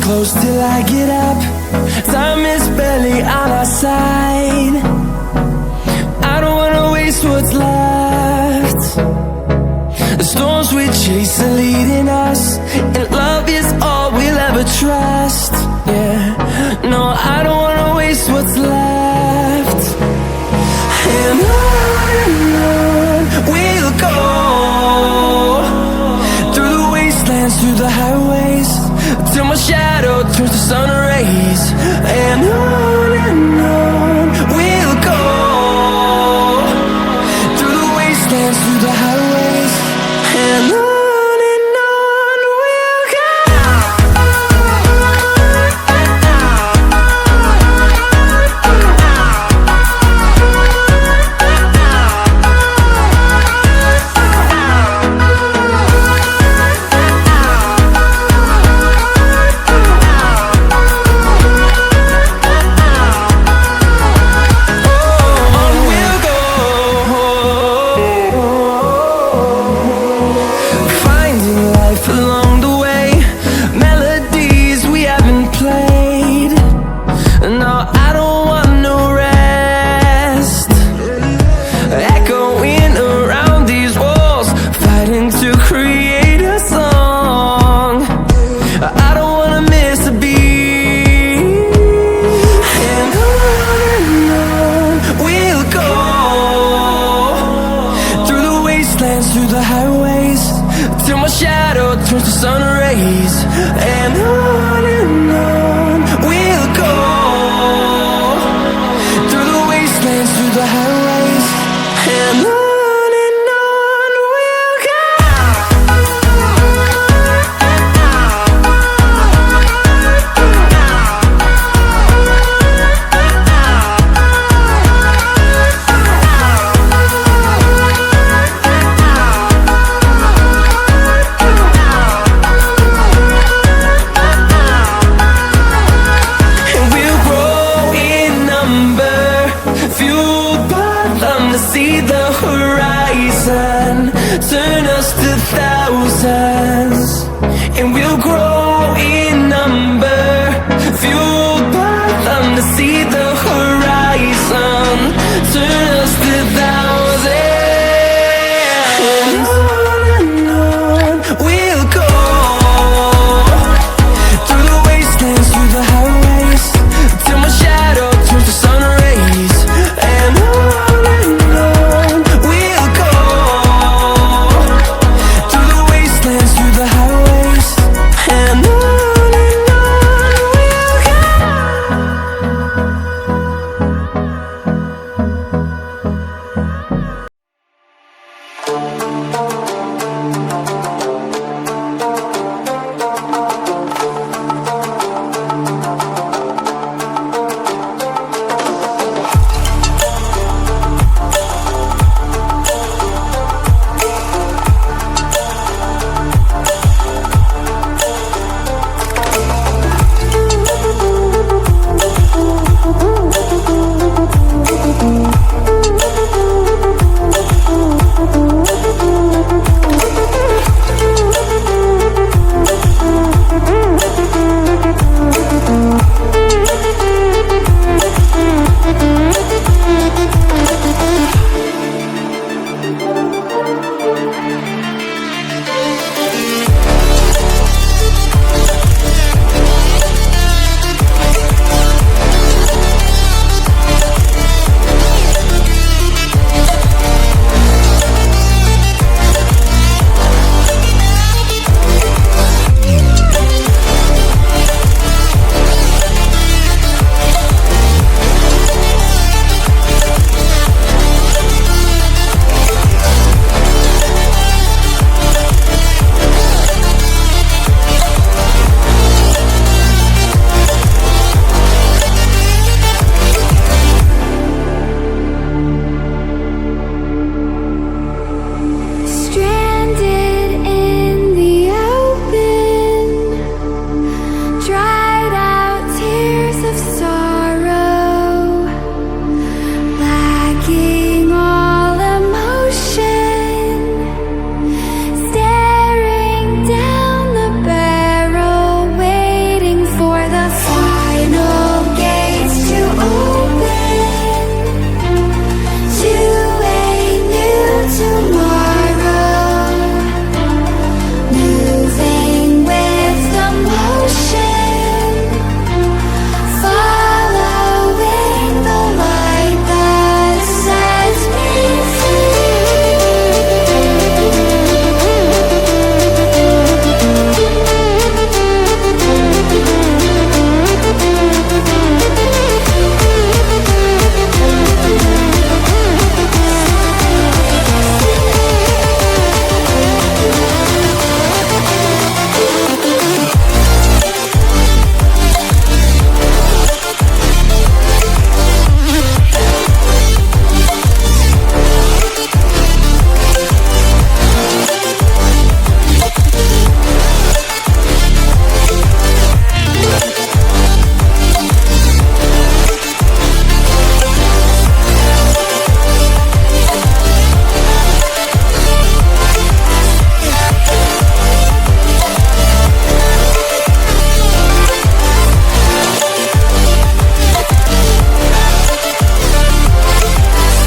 close till I get up. Time is barely on our side. I don't wanna waste what's left. The storms we chase are leading us, and love is all we'll ever trust. Yeah, no, I don't wanna waste what's left. And on we'll go, through the wastelands, through the highways, till my shadow turns to sun rays. And on we'll go, through the wastelands, through the highways, and on. Through the highways, till my shadow turns to sun rays. And on we'll go, through the wastelands, through the highways, and on. See the horizon, turn us to thousands.